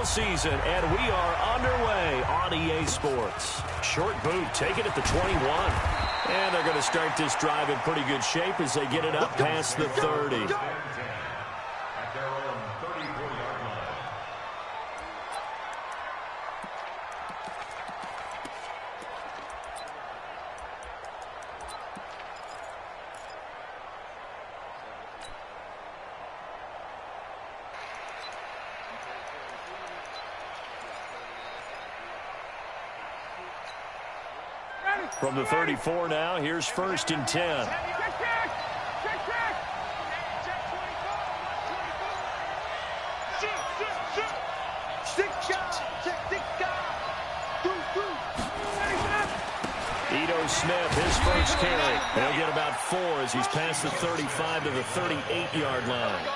NFL season, and we are underway on EA Sports. Short boot, take it at the 21. And they're going to start this drive in pretty good shape as they get it up past the 30. From the 34 now, here's 1st and 10. Ito Smith, his first carry. He'll get about 4 as he's past the 35 to the 38-yard line.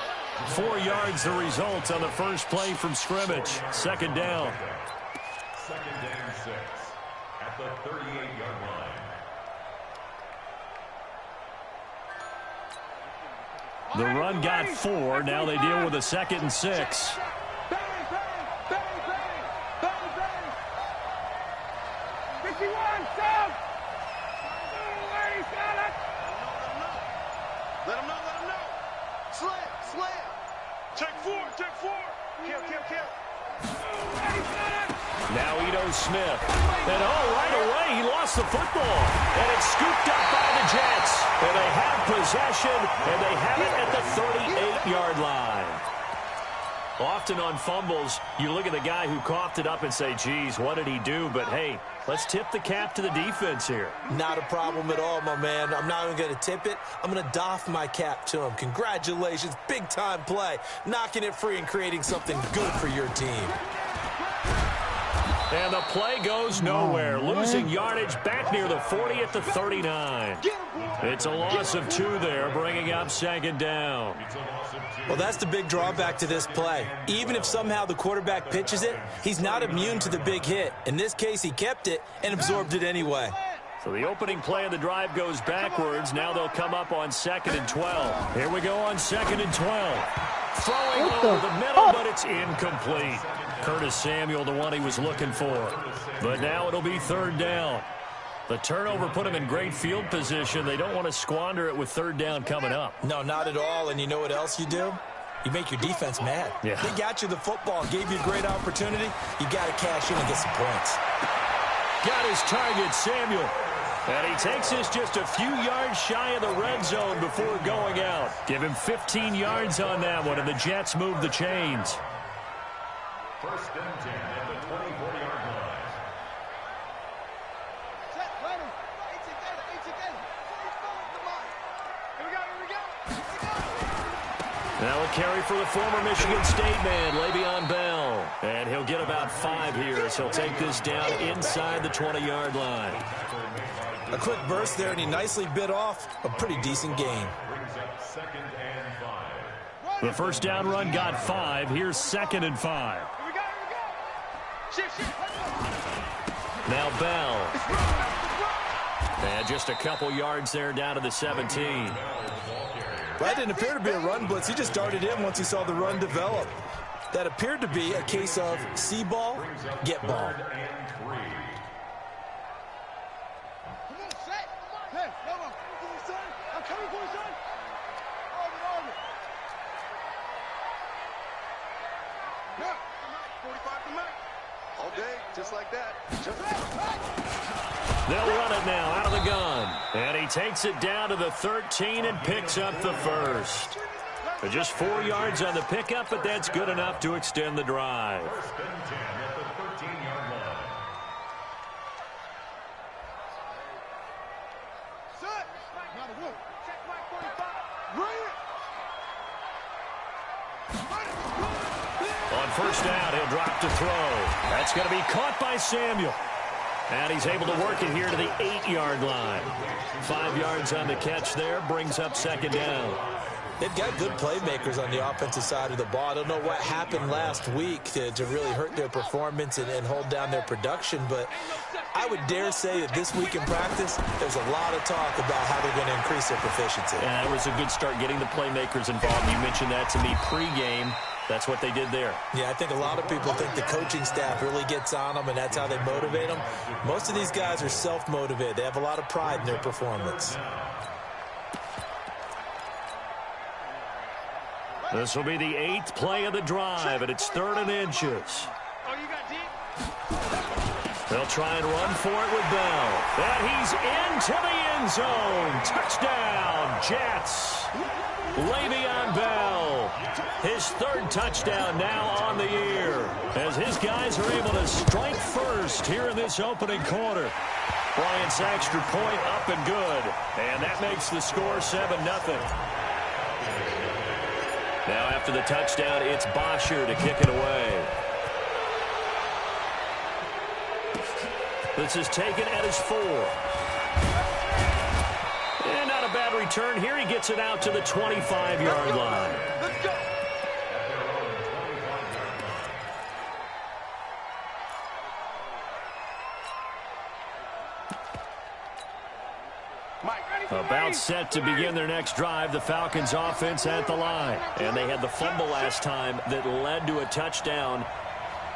4 yards the result on the first play from scrimmage. 2nd down. 2nd and 6 at the 38-yard line. The run got 4. Now they deal with a 2nd and 6. Let him know. Slam. Check 4. Kill. Now Ito Smith. And right away, he lost the football. And it's scooped up by the Jets. And they have possession, and they have it at the 38-yard line. Often on fumbles, you look at the guy who coughed it up and say, geez, what did he do? But, hey, let's tip the cap to the defense here. Not a problem at all, my man. I'm not even going to tip it. I'm going to doff my cap to him. Congratulations. Big-time play. Knocking it free and creating something good for your team. And the play goes nowhere. Losing yardage back near the 40 at the 39. It's a loss of 2 there, bringing up 2nd down. Well, that's the big drawback to this play. Even if somehow the quarterback pitches it, he's not immune to the big hit. In this case, he kept it and absorbed it anyway. So the opening play of the drive goes backwards. Now they'll come up on 2nd and 12. Here we go on 2nd and 12. Throwing over the middle, but it's incomplete. Curtis Samuel, the one he was looking for. But now it'll be 3rd down. The turnover put him in great field position. They don't want to squander it with 3rd down coming up. No, not at all. And you know what else you do? You make your defense mad. Yeah. They got you the football, gave you a great opportunity. You got to cash in and get some points. Got his target, Samuel. And he takes this just a few yards shy of the red zone before going out. Give him 15 yards on that one, and the Jets move the chains. 1st and 10 at the 24-yard line. Now a carry for the former Michigan State man, Le'Veon Bell. And he'll get about 5 here as he'll take this down inside the 20-yard line. A quick burst there, and he nicely bit off a pretty decent gain. Brings up 2nd and 5. The first down run got 5. Here's 2nd and 5. Now Bell. And just a couple yards there down to the 17. That didn't appear to be a run blitz. He just darted in once he saw the run develop. That appeared to be a case of see ball, get ball. All day, just like that. They'll run it now out of the gun. And he takes it down to the 13 and picks up the first. Just 4 yards on the pickup, but that's good enough to extend the drive. 1st and 10 at the 13-yard line. On 1st down, he'll drop to throw. That's going to be caught by Samuel. And he's able to work it here to the 8-yard line. 5 yards on the catch there, brings up 2nd down. They've got good playmakers on the offensive side of the ball. I don't know what happened last week to really hurt their performance and hold down their production, but I would dare say that this week in practice, there's a lot of talk about how they're going to increase their proficiency. And that was a good start getting the playmakers involved. You mentioned that to me pregame. That's what they did there. Yeah, I think a lot of people think the coaching staff really gets on them, and that's how they motivate them. Most of these guys are self-motivated. They have a lot of pride in their performance. This will be the 8th play of the drive, and it's 3rd and inches. They'll try and run for it with Bell. And he's into the end zone. Touchdown, Jets. Le'Veon Bell, his 3rd touchdown now on the year, as his guys are able to strike first here in this opening quarter. Bryant's extra point up and good, and that makes the score 7-0. Now after the touchdown, it's Bosher to kick it away. This is taken at his 4. And not a bad return here. He gets it out to the 25-yard line. Let's go. About set to begin their next drive, the Falcons offense at the line. And they had the fumble last time that led to a touchdown.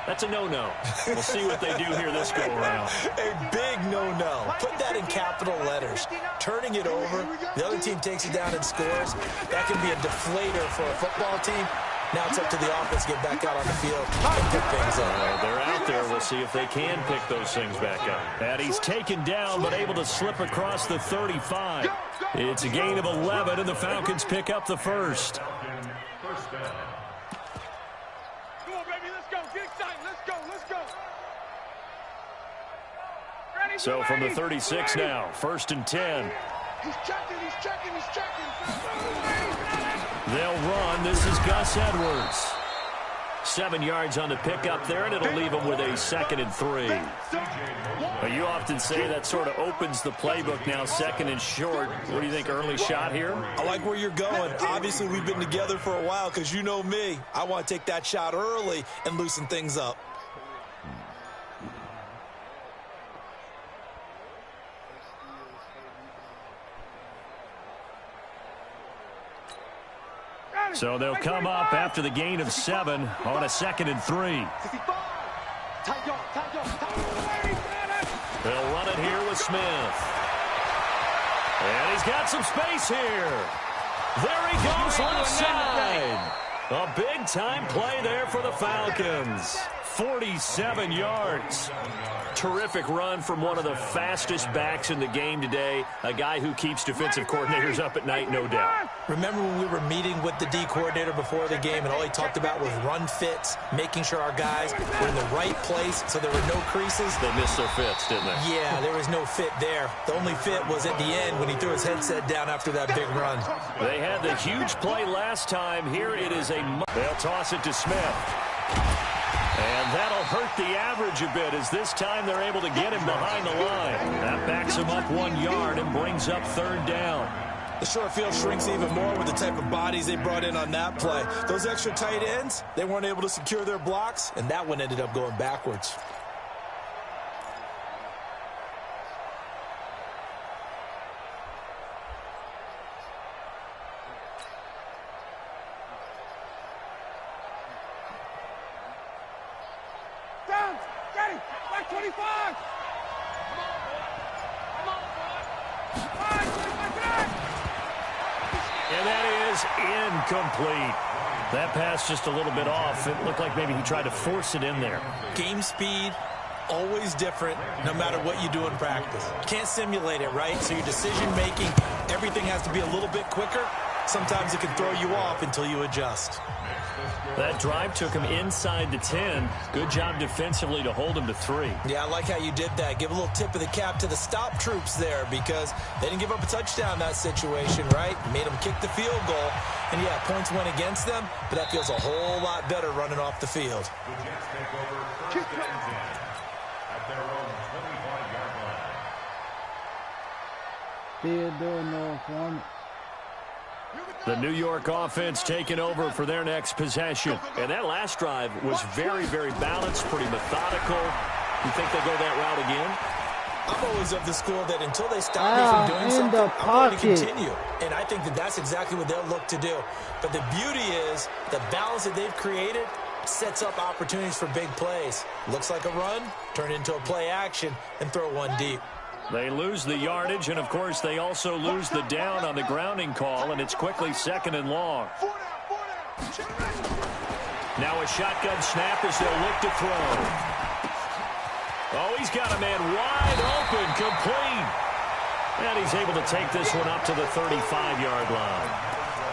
That's a no-no. We'll see what they do here this go-around. A big no-no. Put that in capital letters. Turning it over, the other team takes it down and scores. That can be a deflator for a football team. Now it's up to the offense to get back out on the field and pick things up. They're out there. We'll see if they can pick those things back up. And he's taken down, but able to slip across the 35. It's a gain of 11, and the Falcons pick up the first. So from the 36 now, 1st and 10. He's checking. They'll run. This is Gus Edwards. 7 yards on the pickup there, and it'll leave them with a 2nd and 3. Well, you often say that sort of opens the playbook now, 2nd and short. What do you think, early shot here? I like where you're going. Obviously, we've been together for a while because you know me. I want to take that shot early and loosen things up. So they'll come up after the gain of 7 on a 2nd and 3. They'll run it here with Smith. And he's got some space here. There he goes left side. A big-time play there for the Falcons. 47 yards. Terrific run from one of the fastest backs in the game today. A guy who keeps defensive coordinators up at night, no doubt. Remember when we were meeting with the D coordinator before the game and all he talked about was run fits, making sure our guys were in the right place so there were no creases? They missed their fits, didn't they? Yeah, there was no fit there. The only fit was at the end when he threw his headset down after that big run. They had the huge play last time. Here it is they'll toss it to Smith. And that'll hurt the average a bit as this time they're able to get him behind the line. That backs him up 1 yard and brings up 3rd down. The short field shrinks even more with the type of bodies they brought in on that play. Those extra tight ends, they weren't able to secure their blocks, and that one ended up going backwards. Incomplete. That pass just a little bit off. It looked like maybe he tried to force it in there. Game speed, always different, no matter what you do in practice. Can't simulate it, right? So your decision-making, everything has to be a little bit quicker. Sometimes it can throw you off until you adjust. That drive took him inside the 10. Good job defensively to hold him to 3. Yeah, I like how you did that. Give a little tip of the cap to the stop troops there because they didn't give up a touchdown in that situation, right? Made them kick the field goal. And, yeah, points went against them, but that feels a whole lot better running off the field. The Jets take over 1st and 10 at their own 25-yard line. The New York offense taking over for their next possession. And that last drive was very, very balanced, pretty methodical. You think they'll go that route again? I'm always of the school that until they stop me from doing something, I'm going to continue. And I think that that's exactly what they'll look to do. But the beauty is the balance that they've created sets up opportunities for big plays. Looks like a run, turn into a play action, and throw one deep. They lose the yardage, and, of course, they also lose the down on the grounding call, and it's quickly 2nd and long. Now a shotgun snap as they'll look to throw. Oh, he's got a man wide open, complete. And he's able to take this one up to the 35-yard line.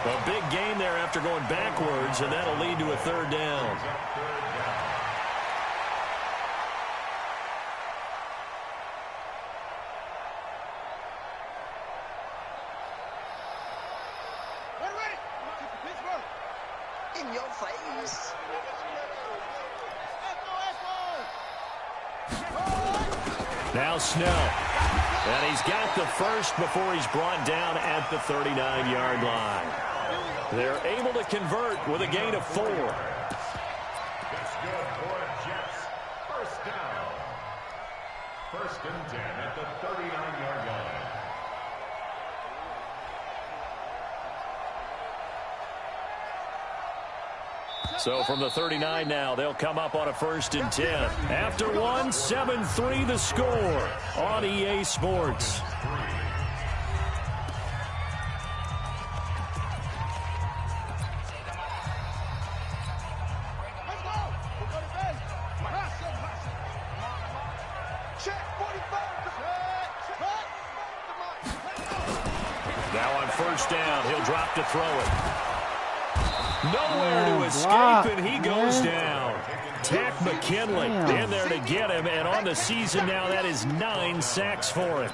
A big gain there after going backwards, and that'll lead to a 3rd down. In your face. Now Snell. And he's got the first before he's brought down at the 39-yard line. They're able to convert with a gain of 4. That's good for a Jets. First down. 1st and 10 at the 39-yard line. So from the 39 now, they'll come up on a 1st and 10. After one, 7-3 the score on EA Sports. Now on 1st down, he'll drop to throw it. Nowhere to escape, and he goes down. Tack McKinley in there to get him, and on the season now, that is 9 sacks for him.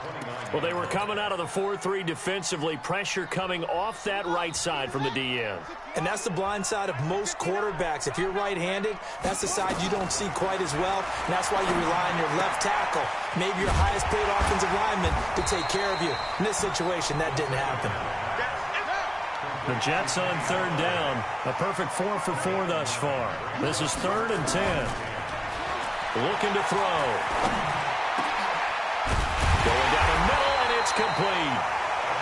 Well, they were coming out of the 4-3 defensively, pressure coming off that right side from the DN. And that's the blind side of most quarterbacks. If you're right-handed, that's the side you don't see quite as well, and that's why you rely on your left tackle, maybe your highest-paid offensive lineman, to take care of you. In this situation, that didn't happen. The Jets on 3rd down. A perfect 4 for 4 thus far. This is 3rd and 10. Looking to throw. Going down the middle, and it's complete.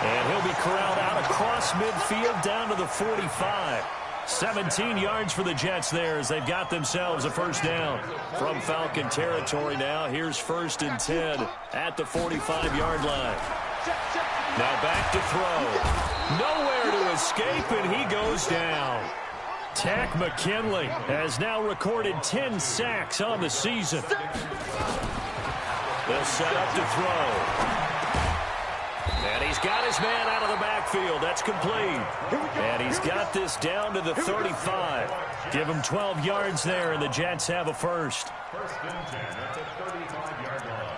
And he'll be corralled out across midfield down to the 45. 17 yards for the Jets there as they've got themselves a 1st down. From Falcon territory now, here's 1st and 10 at the 45-yard line. Now back to throw. Nowhere to escape, and he goes down. Tack McKinley has now recorded 10 sacks on the season. They'll set up to throw. And he's got his man out of the backfield. That's complete. And he's got this down to the 35. Give him 12 yards there, and the Jets have a 1st. 1st and 10 at the 35-yard line.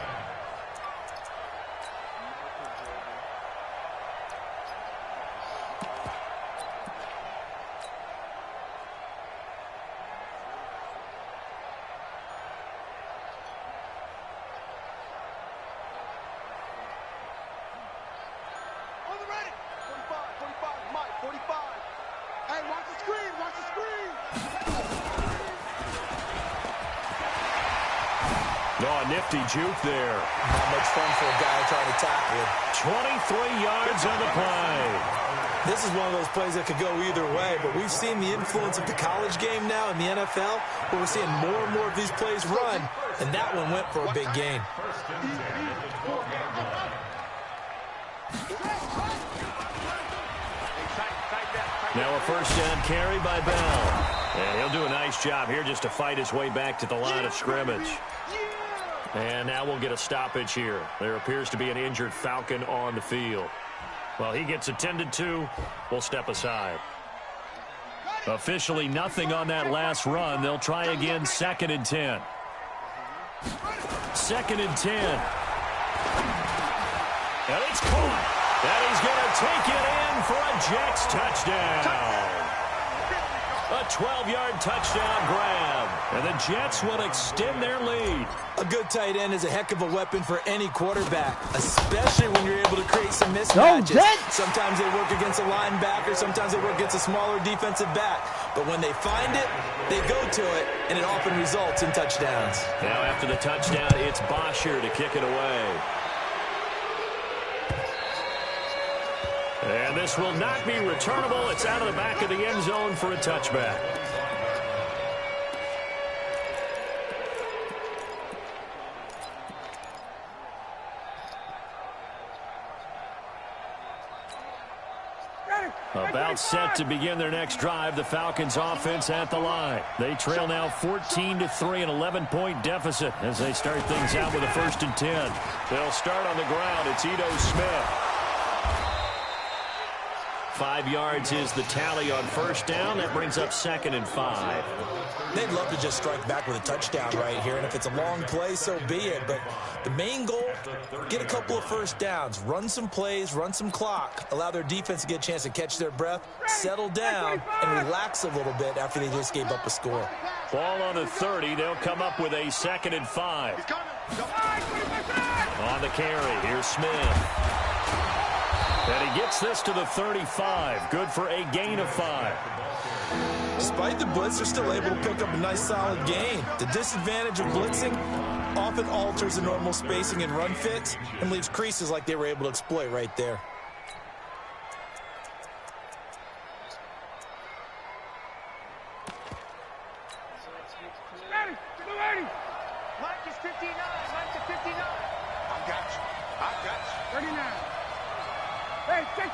Oh, a nifty juke there. Not much fun for a guy trying to tackle him. 23 yards on the play. This is one of those plays that could go either way, but we've seen the influence of the college game now in the NFL, where we're seeing more and more of these plays run, and that one went for a big gain. Now a 1st down carry by Bell. And he'll do a nice job here just to fight his way back to the line of scrimmage. And now we'll get a stoppage here. There appears to be an injured Falcon on the field. Well, he gets attended to. We'll step aside. Officially nothing on that last run. They'll try again 2nd and 10. 2nd and 10. And it's caught. And he's going to take it in for a Jets touchdown. A 12-yard touchdown grab. And the Jets will extend their lead. A good tight end is a heck of a weapon for any quarterback, especially when you're able to create some mismatches. Sometimes they work against a linebacker, sometimes they work against a smaller defensive back. But when they find it, they go to it, and it often results in touchdowns. Now after the touchdown, it's Bosher to kick it away. And this will not be returnable. It's out of the back of the end zone for a touchback. About set to begin their next drive. The Falcons offense at the line. They trail now 14-3, an 11-point deficit as they start things out with a 1st and 10. They'll start on the ground. It's Ito Smith. 5 yards is the tally on 1st down. That brings up 2nd and 5. They'd love to just strike back with a touchdown right here, and if it's a long play, so be it. But the main goal, get a couple of 1st downs, run some plays, run some clock, allow their defense to get a chance to catch their breath, settle down, and relax a little bit after they just gave up a score. Ball on the 30. They'll come up with a 2nd and 5. On the carry, here's Smith. And he gets this to the 35. Good for a gain of 5. Despite the blitz, they're still able to pick up a nice solid gain. The disadvantage of blitzing often alters the normal spacing and run fits and leaves creases like they were able to exploit right there. Mike is 59. Mike is 59. I got you. 39. Hey, check.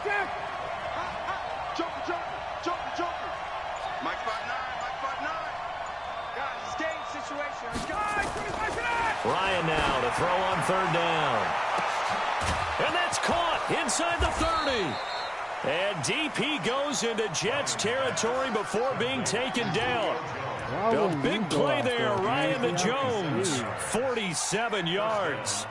Joker. Mike 5'9", Mike 5'9". Guys, it's game situation. Guys, Ryan now to throw on 3rd down. And that's caught inside the 30. And deep he goes into Jets territory before being taken down. A big play there, Ryan to Jones. 47 yards.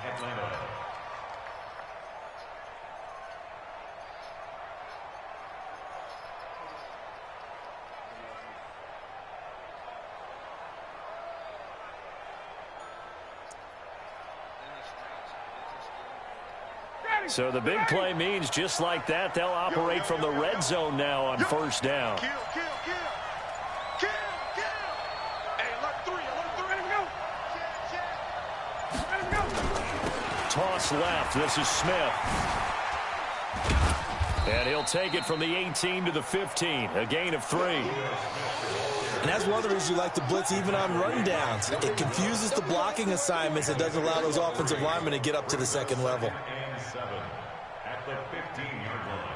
So the big play means just like that, they'll operate from the red zone now on 1st down. Kill. Hey, alert 3. Let him go. Toss left. This is Smith. And he'll take it from the 18 to the 15. A gain of 3. And that's one of the reasons you like to blitz even on run downs. It confuses the blocking assignments. It doesn't allow those offensive linemen to get up to the 2nd level. And 7 at the 15-yard line.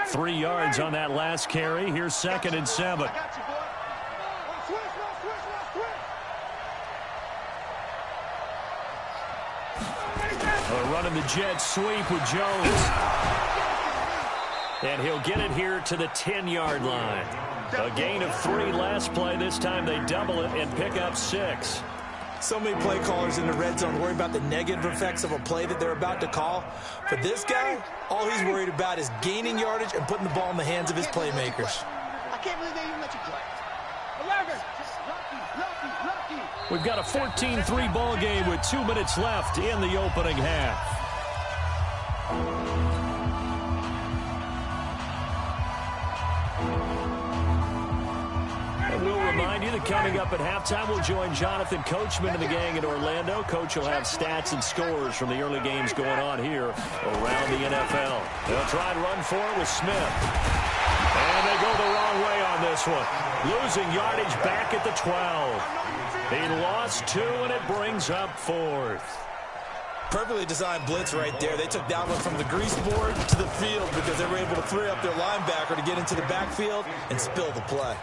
3 yards on that last carry. Here's 2nd and 7. I got you, boy. Running the Jets sweep with Jones. And he'll get it here to the 10-yard line. A gain of 3 last play. This time they double it and pick up 6. So many play callers in the red zone worry about the negative effects of a play that they're about to call. For this guy, all he's worried about is gaining yardage and putting the ball in the hands of his playmakers. I can't believe they even let you play. 11. Lucky. We've got a 14-3 ball game with 2 minutes left in the opening half. And we'll remind you that coming up at halftime, we'll join Jonathan Coachman and the gang in Orlando. Coach will have stats and scores from the early games going on here around the NFL. They'll try and run for it with Smith. And they go the wrong way on this one. Losing yardage back at the 12. He lost 2, and it brings up 4th. Perfectly designed blitz right there. They took that one from the grease board to the field because they were able to free up their linebacker to get into the backfield and spill the play.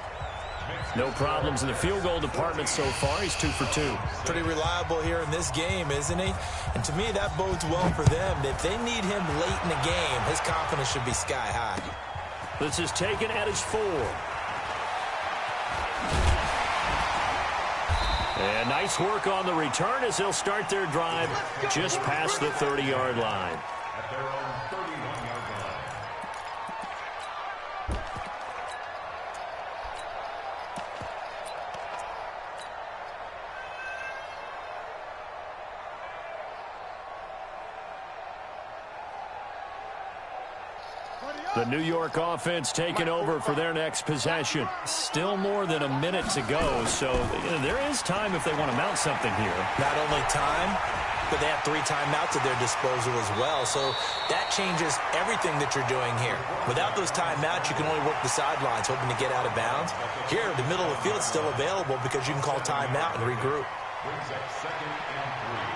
No problems in the field goal department so far. He's 2 for 2. Pretty reliable here in this game, isn't he? And to me, that bodes well for them. If they need him late in the game, his confidence should be sky high. This is taken at his 4. And nice work on the return as they'll start their drive just past the 30-yard line. At their own 31-yard line. The New York offense taking over for their next possession. Still more than a minute to go, so there is time if they want to mount something here. Not only time, but they have 3 timeouts at their disposal as well, so that changes everything that you're doing here. Without those timeouts, you can only work the sidelines, hoping to get out of bounds. Here, the middle of the field is still available because you can call timeout and regroup. Brings up 2nd and 3.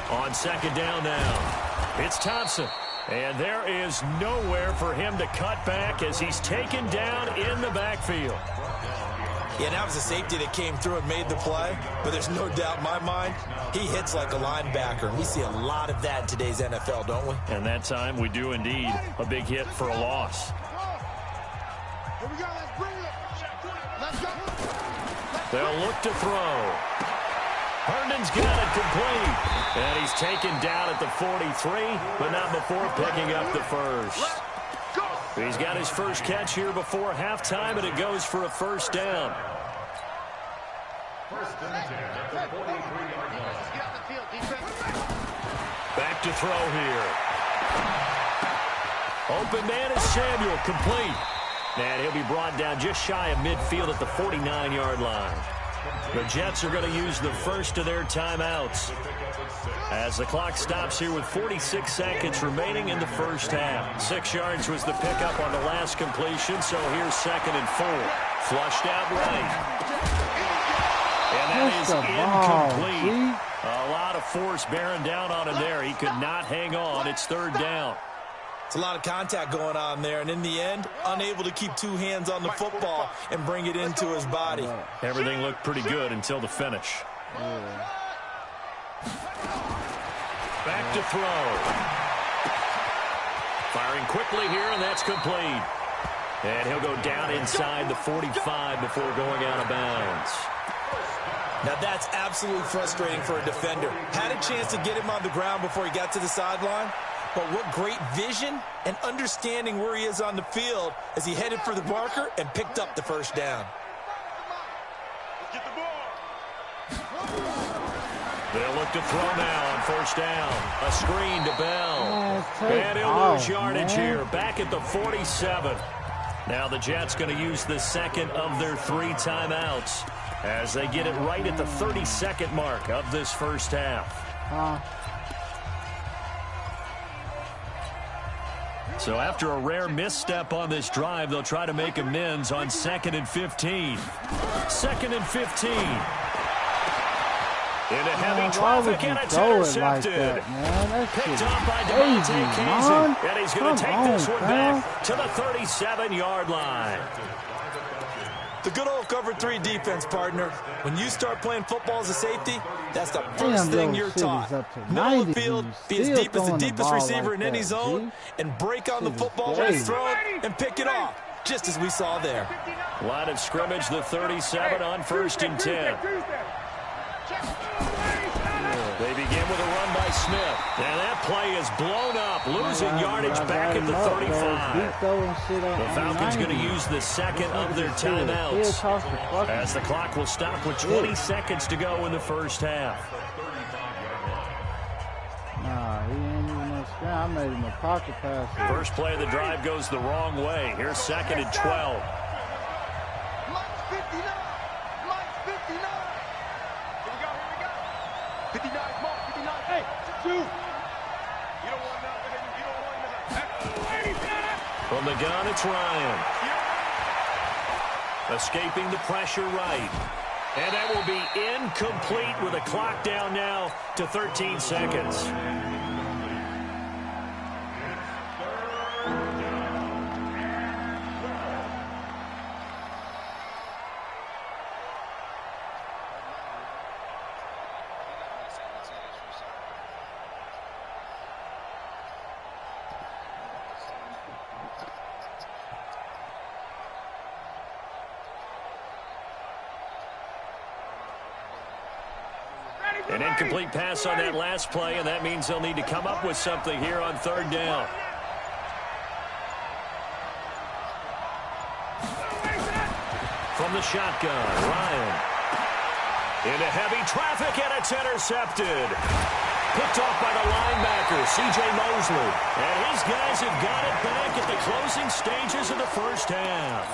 On 2nd down now, it's Thompson. And there is nowhere for him to cut back as he's taken down in the backfield. Yeah, that was a safety that came through and made the play, but there's no doubt in my mind, he hits like a linebacker. And we see a lot of that in today's NFL, don't we? And that time we do indeed. A big hit for a loss. Here we go, let's bring it. Let's go. They'll look to throw. Herndon's got it complete. And he's taken down at the 43, but not before picking up the first. He's got his first catch here before halftime, and it goes for a first down. 1st and 10 at the 43-yard line. Get off the field, defense. Back to throw here. Open man is Samuel, complete. And he'll be brought down just shy of midfield at the 49-yard line. The Jets are going to use the first of their timeouts as the clock stops here with 46 seconds remaining in the first half. 6 yards was the pickup on the last completion, so here's 2nd and 4. Flushed out right. And that is incomplete. A lot of force bearing down on him there. He could not hang on. It's 3rd down. It's a lot of contact going on there, and in the end, unable to keep 2 hands on the football and bring it into his body. Everything looked pretty good until the finish. Back to throw. Firing quickly here, and that's complete. And he'll go down inside the 45 before going out of bounds. Now that's absolutely frustrating for a defender. Had a chance to get him on the ground before he got to the sideline, but what great vision and understanding where he is on the field as he headed for the marker and picked up the first down. Get the ball. They'll look to throw now on 1st down. A screen to Bell. And he'll lose yardage here. Back at the 47. Now the Jets going to use the 2nd of their 3 timeouts as they get it right at the 32nd mark of this first half. So after a rare misstep on this drive, they'll try to make amends on 2nd and 15. 2nd and 15. Into heavy traffic, and it's intercepted. Picked up by Devontae Kazin, and he's going to take this one back to the 37-yard line. The good old cover 3 defense, partner. When you start playing football as a safety, that's the first thing you're taught. Middle of the field, be as deep as the deepest receiver in any zone, and break on the football when it's thrown and pick it off, just as we saw there. Line of scrimmage, the 37 on 1st and 10. They begin with a run by Smith. And that play is blown up, losing yardage back at the 35. The Falcons going to use the 2nd of their timeouts as the clock will stop with 20 seconds to go in the first half. Nah, he ain't even no screen. I made him a pocket pass. First play of the drive goes the wrong way. Here's 2nd and 12. Mike's 59. Mike's 59. Here we go, here we go. 59, Mark, 59. Hey, 2. You don't want nothing. You don't want nothing. From the gun, it's Ryan. Escaping the pressure right. And that will be incomplete with a clock down now to 13 seconds. An incomplete pass on that last play, and that means they'll need to come up with something here on 3rd down. From the shotgun, Ryan. Into heavy traffic, and it's intercepted. Picked off by the linebacker, C.J. Mosley. And his guys have got it back at the closing stages of the first half.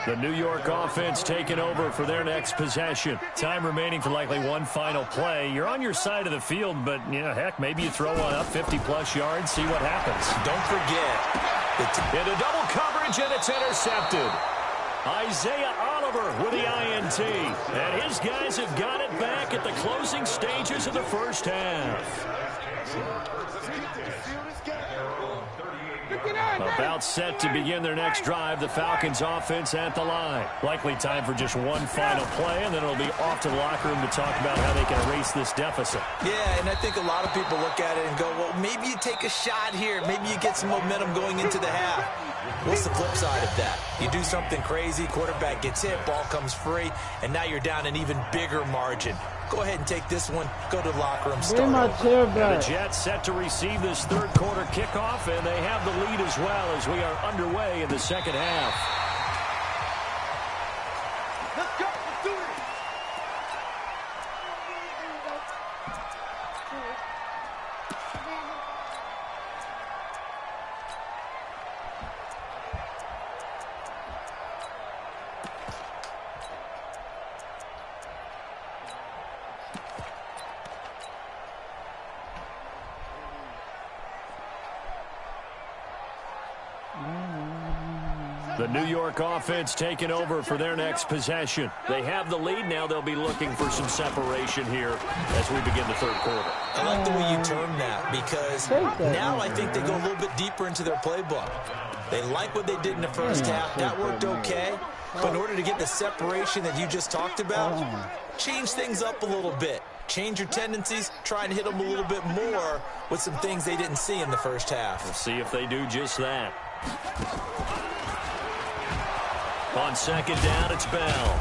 The New York offense taking over for their next possession. Time remaining for likely one final play. You're on your side of the field, but, you know, heck, maybe you throw one up 50-plus yards, see what happens. Don't forget. Into double coverage, and it's intercepted. Isaiah Oliver with the INT. And his guys have got it back at the closing stages of the first half. About set to begin their next drive, the Falcons offense at the line. Likely time for just one final play, and then it'll be off to the locker room to talk about how they can erase this deficit. Yeah, and I think a lot of people look at it and go, well, maybe you take a shot here. Maybe you get some momentum going into the half. What's the flip side of that? You do something crazy, quarterback gets hit, ball comes free, and now you're down an even bigger margin. Go ahead and take this one, go to the locker room, start over. And the Jets set to receive this third quarter kickoff, and they have the lead as well as we are underway in the second half. Let's go. Let's do it. The New York offense taking over for their next possession. They have the lead. Now they'll be looking for some separation here as we begin the third quarter. I like the way you term that because now I think they go a little bit deeper into their playbook. They like what they did in the first half. That worked okay. But in order to get the separation that you just talked about, change things up a little bit. Change your tendencies, try and hit them a little bit more with some things they didn't see in the first half. We'll see if they do just that. On second down, it's Bell.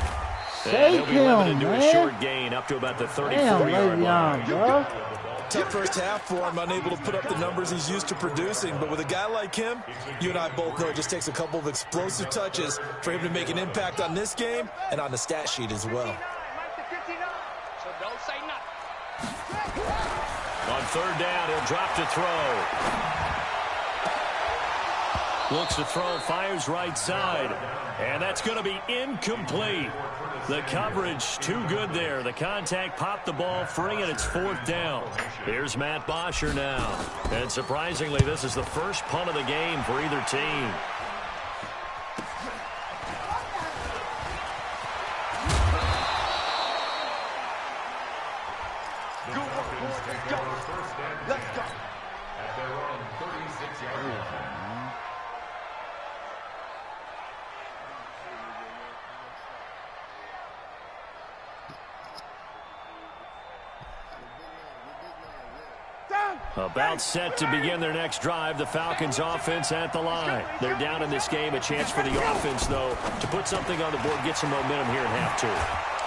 And he'll be limited to a short gain up to about the 34-yard line. Tough first half for him, unable to put up the numbers he's used to producing. But with a guy like him, you and I both know it just takes a couple of explosive touches for him to make an impact on this game and on the stat sheet as well. So don't say nothing. On third down, he'll drop to throw. Looks to throw, fires right side. And that's going to be incomplete. The coverage too good there. The contact popped the ball free, and it's fourth down. Here's Matt Bosher now. And surprisingly, this is the first punt of the game for either team. Let's go. At their own 36-yard line. About set to begin their next drive, the Falcons offense at the line. They're down in this game. A chance for the offense, though, to put something on the board, get some momentum here in half two.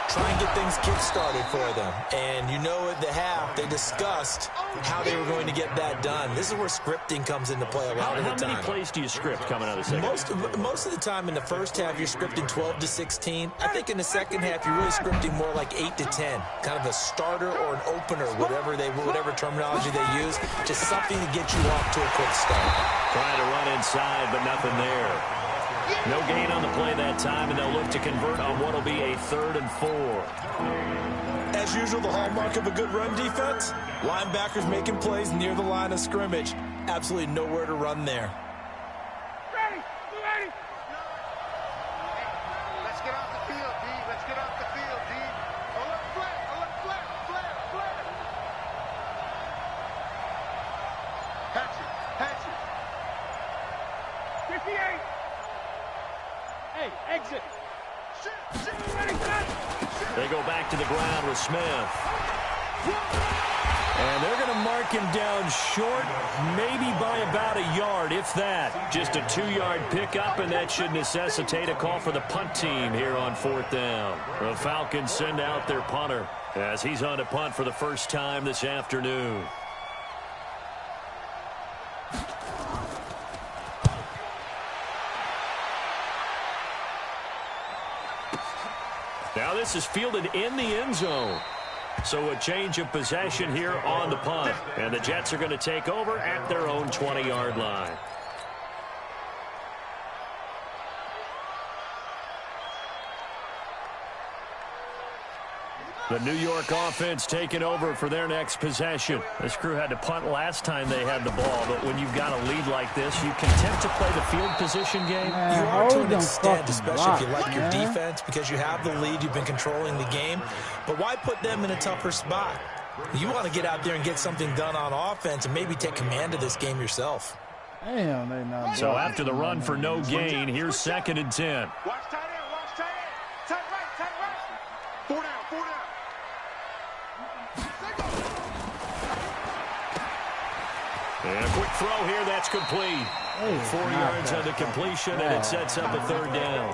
Try and get things kick-started for them. And you know at the half, they discussed how they were going to get that done. This is where scripting comes into play a lot of the time. How many plays do you script coming out of the second? Most of the time in the first half, you're scripting 12 to 16. I think in the second half, you're really scripting more like 8 to 10. Kind of a starter or an opener, whatever terminology they use. Just something to get you off to a quick start. Trying to run inside, but nothing there. No gain on the play that time, and they'll look to convert on what will be a 3rd and 4. As usual, the hallmark of a good run defense, linebackers making plays near the line of scrimmage. Absolutely nowhere to run there. Ready? Ready? Let's get off the field, D. Let's get off the field, D. Oh, look, flat. Oh, look, flat. Patch it. 58. Hey, exit. They go back to the ground with Smith. And they're going to mark him down short, maybe by about a yard, if that. Just a 2-yard pickup, and that should necessitate a call for the punt team here on 4th down. The Falcons send out their punter as he's on to punt for the first time this afternoon. pass is fielded in the end zone. So a change of possession here on the punt. And the Jets are going to take over at their own 20-yard line. The New York offense taking over for their next possession. This crew had to punt last time they had the ball, but when you've got a lead like this, you content to play the field position game? You are to an extent, especially if you like your defense, because you have the lead, you've been controlling the game. But why put them in a tougher spot? You want to get out there and get something done on offense and maybe take command of this game yourself. Damn, they not So after the run for no gain, here's 2nd and 10. Watch tight end, watch tight end. Tight right, tight right. 4 down, 4 down. And a quick throw here, that's complete. 4 yards on the completion, and it sets up a 3rd down.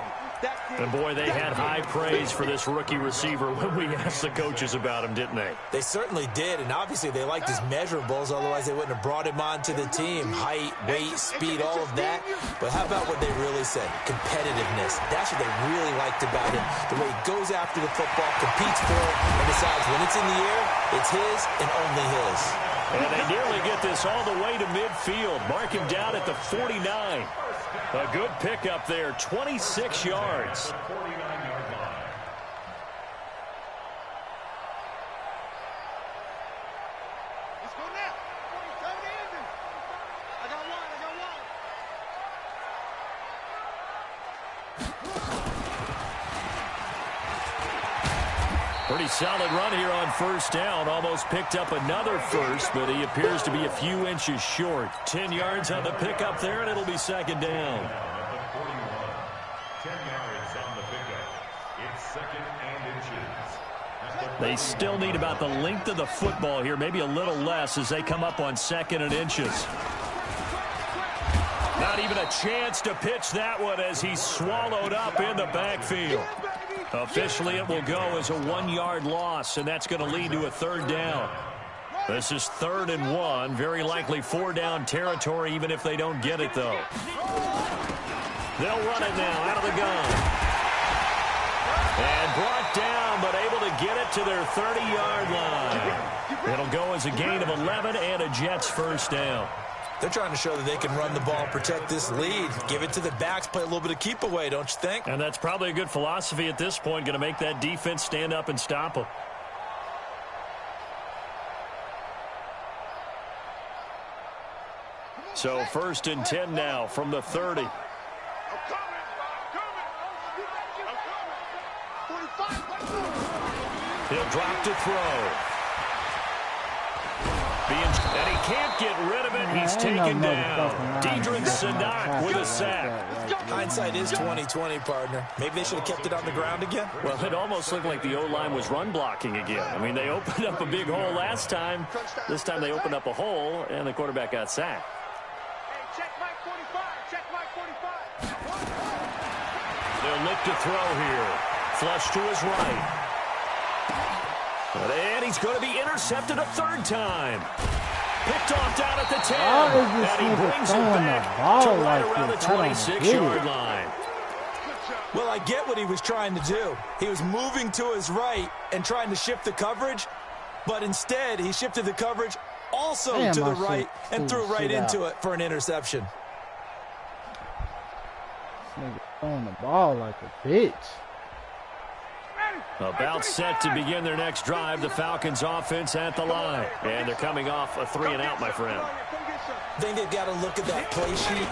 And, boy, they had high praise for this rookie receiver when we asked the coaches about him, didn't they? They certainly did, and obviously they liked his measurables, otherwise they wouldn't have brought him onto the team. Height, weight, speed, all of that. But how about what they really said? Competitiveness. That's what they really liked about him. The way he goes after the football, competes for it, and decides when it's in the air, it's his and only his. And they nearly get this all the way to midfield. Mark him down at the 49. A good pickup there, 26 yards. Pretty solid run here on 1st down. Almost picked up another first, but he appears to be a few inches short. 10 yards on the pickup there, and it'll be 2nd down. 10 yards on the pickup. It's 2nd and inches. They still need about the length of the football here, maybe a little less as they come up on 2nd and inches. Not even a chance to pitch that one as he's swallowed up in the backfield. Officially, it will go as a 1-yard loss, and that's going to lead to a 3rd down. This is 3rd and 1, very likely 4-down territory, even if they don't get it, though. They'll run it now out of the gun. And brought down, but able to get it to their 30-yard line. It'll go as a gain of 11 and a Jets 1st down. They're trying to show that they can run the ball and protect this lead. Give it to the backs, play a little bit of keep away, don't you think? And that's probably a good philosophy at this point, going to make that defense stand up and stop them. So 1st and 10 now from the 30. He'll drop to throw. And he can't get rid of it. He's taken down. Dedrick Sanak with a sack. Hindsight is 20/20, partner. Maybe they should have kept it on the ground again. Well, it almost looked like the O-line was run blocking again. I mean, they opened up a big hole last time. This time they opened up a hole, and the quarterback got sacked. Hey, check Mike 45. Check Mike 45. They'll look to throw here. Flush to his right. And he's going to be intercepted a 3rd time. Picked off down at the 10. And he brings it back to right around the 26-yard line. Well, I get what he was trying to do. He was moving to his right and trying to shift the coverage, but instead he shifted the coverage also to the right and threw right into it for an interception. This nigga throwing the ball like a bitch. About set to begin their next drive, the Falcons offense at the line. And they're coming off a 3-and-out, my friend. I think they've got to look at that play sheet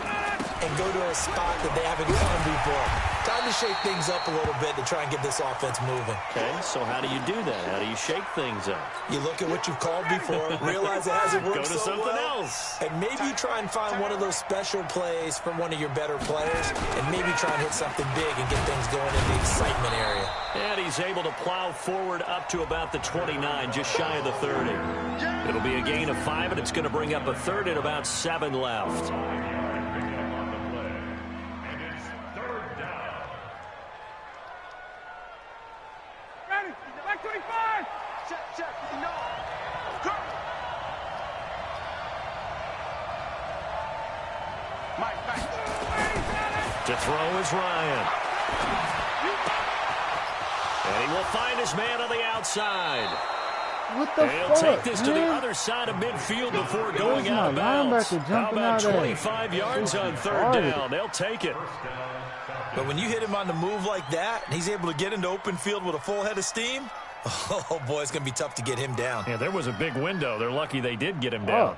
and go to a spot that they haven't gone before. Time to shake things up a little bit to try and get this offense moving. Okay, so how do you do that? How do you shake things up? You look at what you've called before, realize it hasn't worked Go to so something well, else. and maybe you try and find one of those special plays from one of your better players, and maybe try and hit something big and get things going in the excitement area. And he's able to plow forward up to about the 29, just shy of the 30. It'll be a gain of 5, and it's going to bring up a 3rd and about 7 left. Ready? Back 25. Check. You know. Mike. To throw is Ryan. And he will find his man on the outside. What the He'll fuck, take this to the man? other side of midfield before going Where's out of my bounds. linebacker How jumping about out at? 25 yards on third down? They'll take it. But when you hit him on the move like that, and he's able to get into open field with a full head of steam, oh, boy, it's going to be tough to get him down. Yeah, there was a big window. They're lucky they did get him down.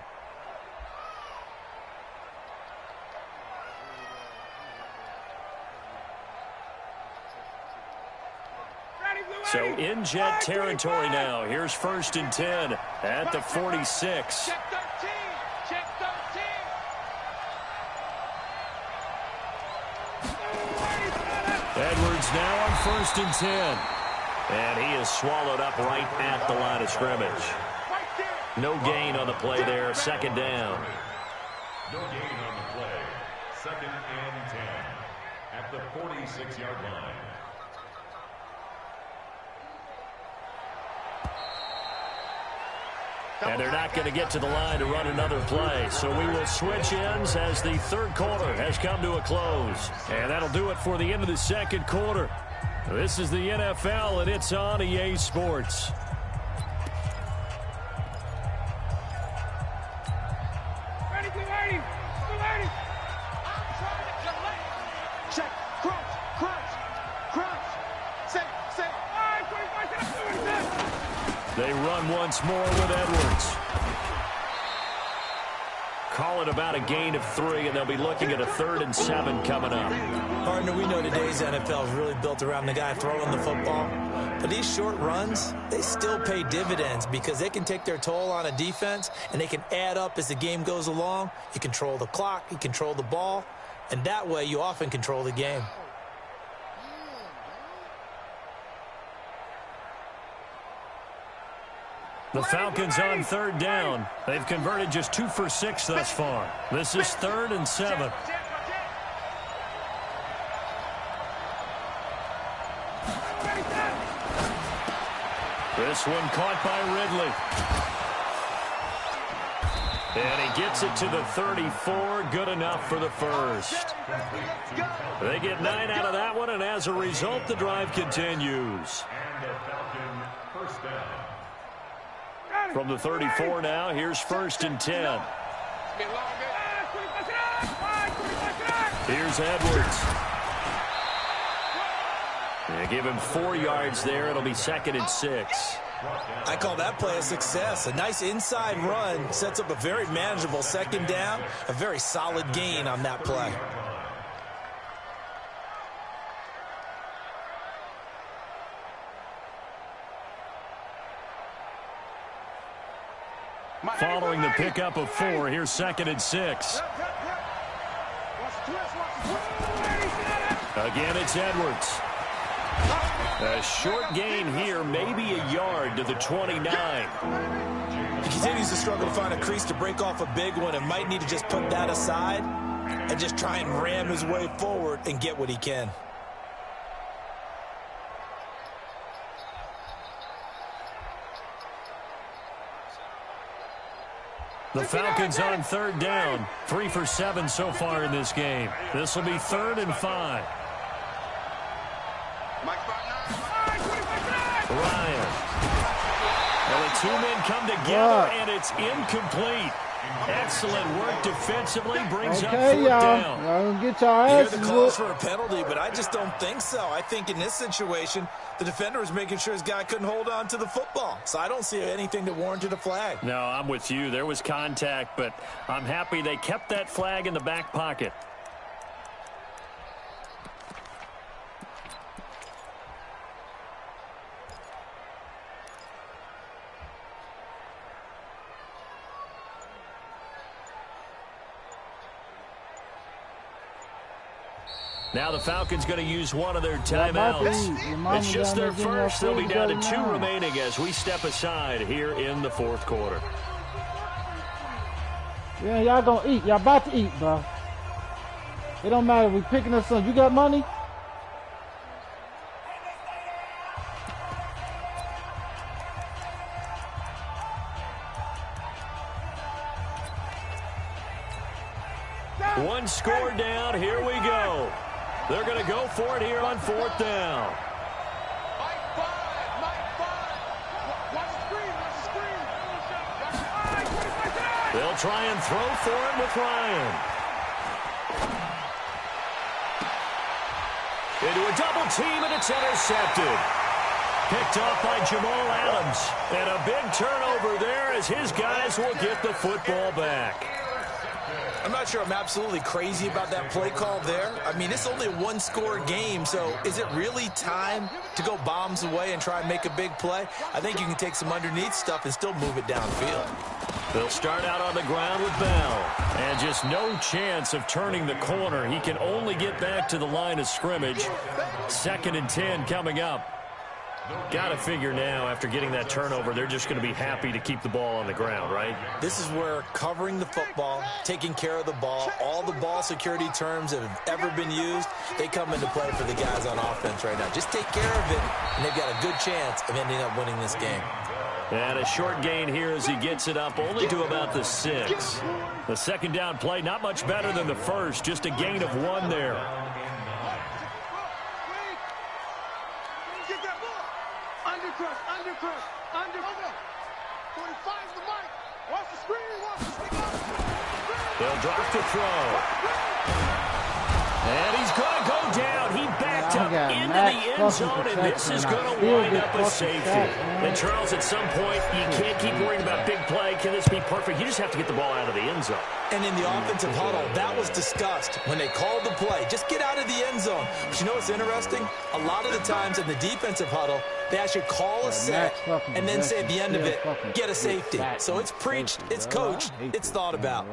So in Jet territory now. Here's 1st and 10 at the 46. Check 13. Check 13. Edwards now on 1st and 10. And he is swallowed up right at the line of scrimmage. No gain on the play there. 2nd down. No gain on the play. 2nd and 10 at the 46-yard line. And they're not going to get to the line to run another play. So we will switch ends as the 3rd quarter has come to a close. And that'll do it for the end of the 2nd quarter. This is the NFL, and it's on EA Sports. Ready, ready, ready. Check, crunch, crunch, crunch. Say. They run once more with Edwards. Call it about a gain of 3, and they'll be looking at a 3rd and 7 coming up. Partner, we know today's NFL is really built around the guy throwing the football. But these short runs, they still pay dividends because they can take their toll on a defense, and they can add up as the game goes along. You control the clock, you control the ball, and that way you often control the game. The Falcons on 3rd down. They've converted just 2 for 6 thus far. This is 3rd and 7. This one caught by Ridley. And he gets it to the 34. Good enough for the 1st. They get 9 out of that one, and as a result, the drive continues. And the Falcon 1st down. From the 34 now, here's 1st and 10. Here's Edwards. They give him 4 yards there. It'll be 2nd and 6. I call that play a success. A nice inside run sets up a very manageable 2nd down, a very solid gain on that play. Following the pickup of 4, here's 2nd and 6. Again, it's Edwards. A short gain here, maybe a yard to the 29. He continues to struggle to find a crease to break off a big one and might need to just put that aside and just try and ram his way forward and get what he can. The Falcons on 3rd down. 3 for 7 so far in this game. This will be 3rd and 5. Ryan. Well, the 2 men come together, and it's incomplete. Excellent work defensively. Brings up 4th down. Y'all gonna get y'all You hear asses the calls whooped. for a penalty, but I just don't think so. I think in this situation, the defender was making sure his guy couldn't hold on to the football. So I don't see anything that warranted a flag. No, I'm with you. There was contact, but I'm happy they kept that flag in the back pocket. Now the Falcons going to use one of their timeouts. It's just their first. They'll be down to 2 remaining as we step aside here in the 4th quarter. Yeah, y'all gonna eat. Y'all about to eat, bro. It don't matter. We picking up some. You got money? One score down. Here we go. They're going to go for it here on 4th down. They'll try and throw for him with Ryan. Into a double team, and it's intercepted. Picked off by Jamal Adams. And a big turnover there as his guys will get the football back. I'm not sure I'm absolutely crazy about that play call there. I mean, it's only a one-score game, so is it really time to go bombs away and try and make a big play? I think you can take some underneath stuff and still move it downfield. They'll start out on the ground with Bell. And just no chance of turning the corner. He can only get back to the line of scrimmage. 2nd and 10 coming up. Got to figure now, after getting that turnover, they're just going to be happy to keep the ball on the ground, right? This is where covering the football, taking care of the ball, all the ball security terms that have ever been used, they come into play for the guys on offense right now. Just take care of it, and they've got a good chance of ending up winning this game. And a short gain here as he gets it up only to about the 6. The second down play, not much better than the first, just a gain of 1 there. They'll drop to throw. And he's going to go down. He backed up into the end zone, and this is going to wind up a safety. And, Charles, at some point, you can't keep worrying about big play. Can this be perfect? You just have to get the ball out of the end zone. And in the offensive huddle, that was discussed when they called the play. Just get out of the end zone. But you know what's interesting? A lot of the times in the defensive huddle, they actually call a set and then say at the end of it, get a safety. So it's preached, it's coached, it's thought about.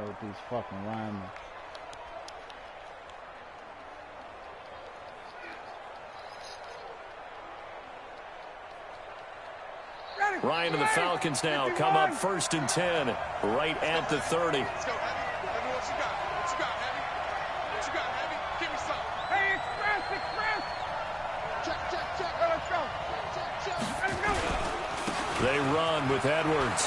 Ryan and the Falcons now come up 1st and 10, right at the 30. Let's go, Heavy. Let me know what you got. What you got, Heavy? What you got, Heavy? Give me some. Hey, Express! Check. Let's go. Check. Let's go. They run with Edwards.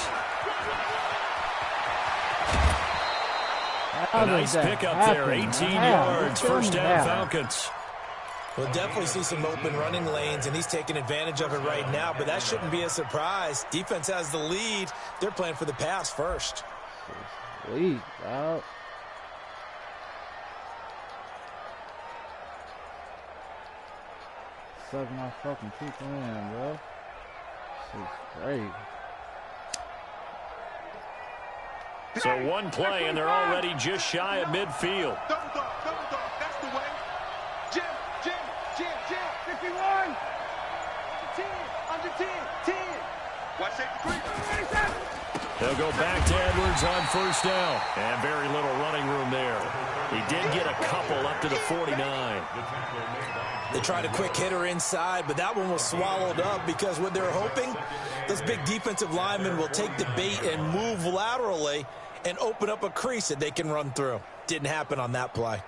A nice pickup there, 18 yards, 1st down Falcons. We'll definitely see some open running lanes, and he's taking advantage of it right now, but that shouldn't be a surprise. Defense has the lead. They're playing for the pass first. Sweet, dog. Suck my fucking people in, bro. This is great. So one play, and they're already just shy of midfield. Double dog. That's the way. Jim. 51. Under 10. Watch safety 3. They'll go back to Edwards on 1st down. And very little running room there. He did get a couple up to the 49. They tried a quick hitter inside, but that one was swallowed up because what they're hoping, those big defensive linemen will take the bait and move laterally and open up a crease that they can run through. Didn't happen on that play.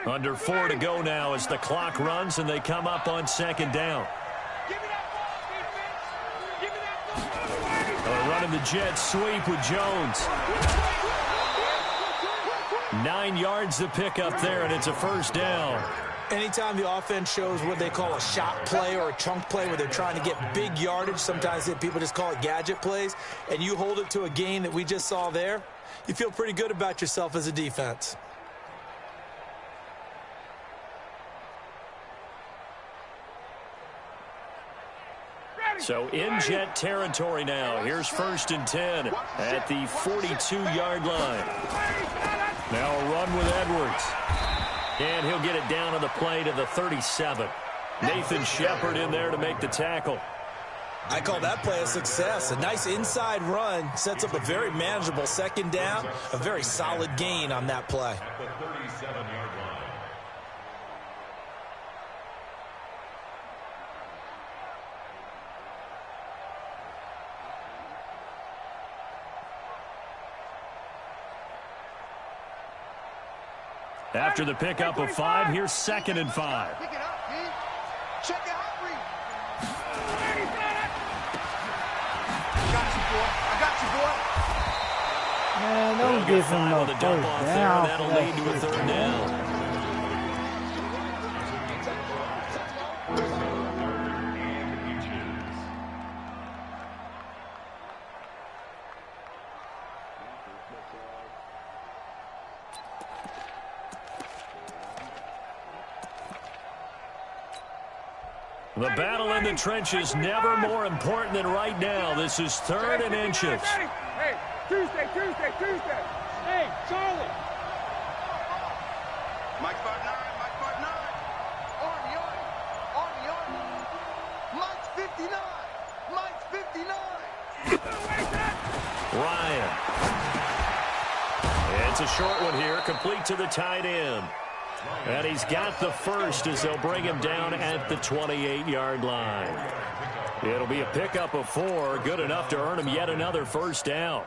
Under 4 to go now as the clock runs and they come up on 2nd down. They're running the jet sweep with Jones. 9 yards to pick up there, and it's a 1st down. Anytime the offense shows what they call a shot play or a chunk play where they're trying to get big yardage, sometimes people just call it gadget plays, and you hold it to a gain that we just saw there, you feel pretty good about yourself as a defense. So in jet territory now. Here's 1st and 10 at the 42-yard line. Now a run with Edwards. And he'll get it down on the play to the 37. Nathan Shepard in there to make the tackle. I call that play a success. A nice inside run sets up a very manageable 2nd down. A very solid gain on that play. At the 37-yard line. After the pickup of 5, here's 2nd and 5. Pick it up, D. Check it out, Reed. I got you, boy. Man, don't give him no the dump off 1st there. down. That'll lead to a 3rd down. The battle in the trenches never more important than right now. This is 3rd and inches. Hey, Tuesday. Hey, Charlie. Mike 5'9", Mike 5'9". Army. Mike's 59. Mike's 59. Ryan. It's a short one here, complete to the tight end. And he's got the first as they'll bring him down at the 28-yard line. It'll be a pickup of 4, good enough to earn him yet another first down.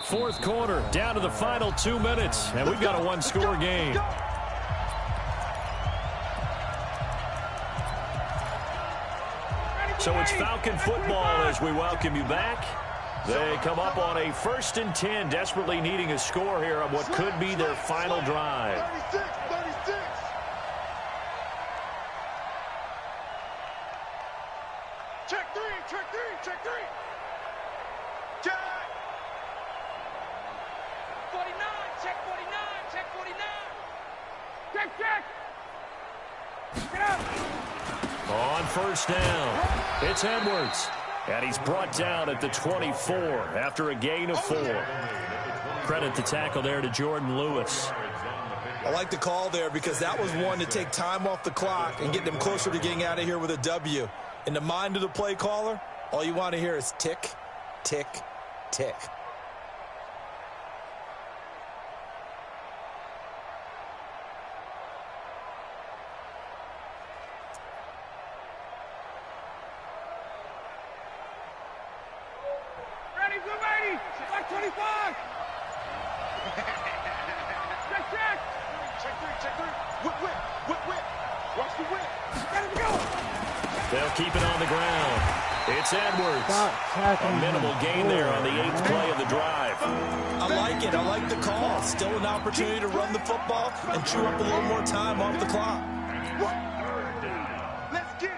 4th quarter, down to the final 2 minutes, and we've got a 1-score game. So it's Falcon football as we welcome you back. They come up on a 1st and 10, desperately needing a score here on what could be their final drive. 36. Check three. Check. 49, check 49. Check. Get up. On 1st down, it's Edwards. And he's brought down at the 24 after a gain of 4. Credit the tackle there to Jordan Lewis. I like the call there because that was one to take time off the clock and get them closer to getting out of here with a W. In the mind of the play caller, all you want to hear is tick, tick, tick. Like 25. Check. Whip. Watch the whip. Let him go. They'll keep it on the ground. It's Edwards. A minimal gain there on the 8th play of the drive. I like it. I like the call. Still an opportunity to run the football and chew up a little more time off the clock. Let's get it.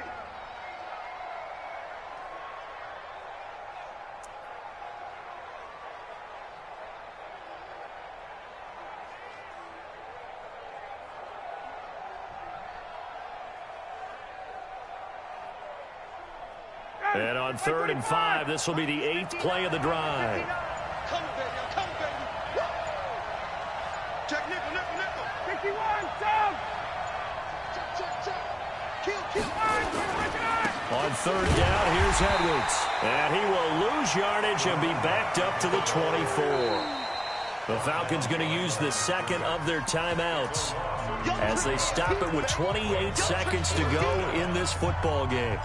And on 3rd and 5, this will be the 8th play of the drive. Come on, baby. Check nickel. 51, down. Check. Kill. On 3rd down, here's Edwards. And he will lose yardage and be backed up to the 24. The Falcons going to use the 2nd of their timeouts as they stop it with 28 seconds to go in this football game.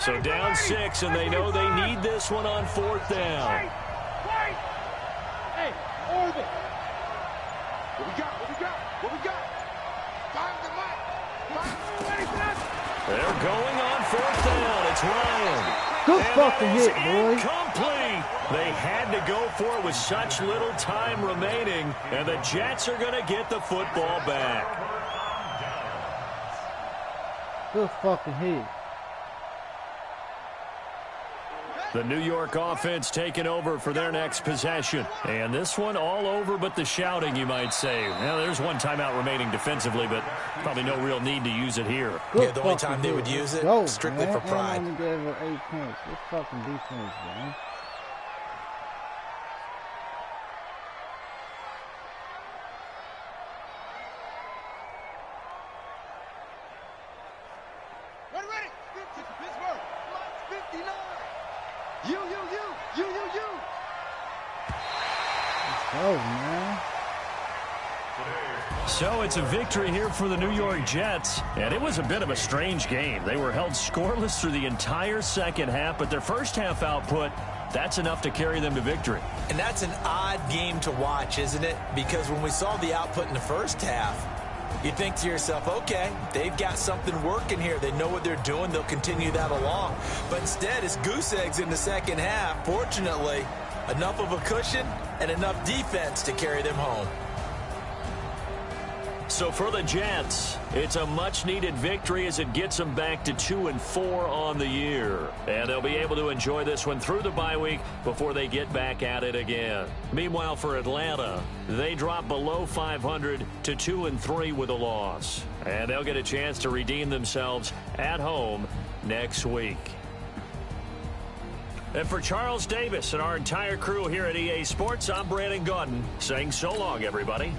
So down 6, and they know they need this one on 4th down. Hey, orbit. What we got? Find the mic. They're going on 4th down. It's Ryan. Good And fucking hit, boy. incomplete. They had to go for it with such little time remaining, and the Jets are going to get the football back. Good fucking hit. The New York offense taking over for their next possession. And this one all over but the shouting, you might say. Now, there's one timeout remaining defensively, but probably no real need to use it here. Good The only time they would use it, strictly for pride. And only gave her 8 points. This fucking defense, man. Ready. Pittsburgh. Mike's 59. You. Oh, man. So it's a victory here for the New York Jets, and it was a bit of a strange game. They were held scoreless through the entire second half, but their first half output, that's enough to carry them to victory. And that's an odd game to watch, isn't it? Because when we saw the output in the first half, You think to yourself, okay, they've got something working here. They know what they're doing. They'll continue that along. But instead, it's goose eggs in the second half. Fortunately, enough of a cushion and enough defense to carry them home. So for the Jets, it's a much-needed victory as it gets them back to 2-4 on the year. And they'll be able to enjoy this one through the bye week before they get back at it again. Meanwhile, for Atlanta, they drop below 500 to 2-3 with a loss. And they'll get a chance to redeem themselves at home next week. And for Charles Davis and our entire crew here at EA Sports, I'm Brandon Gaudin saying so long, everybody.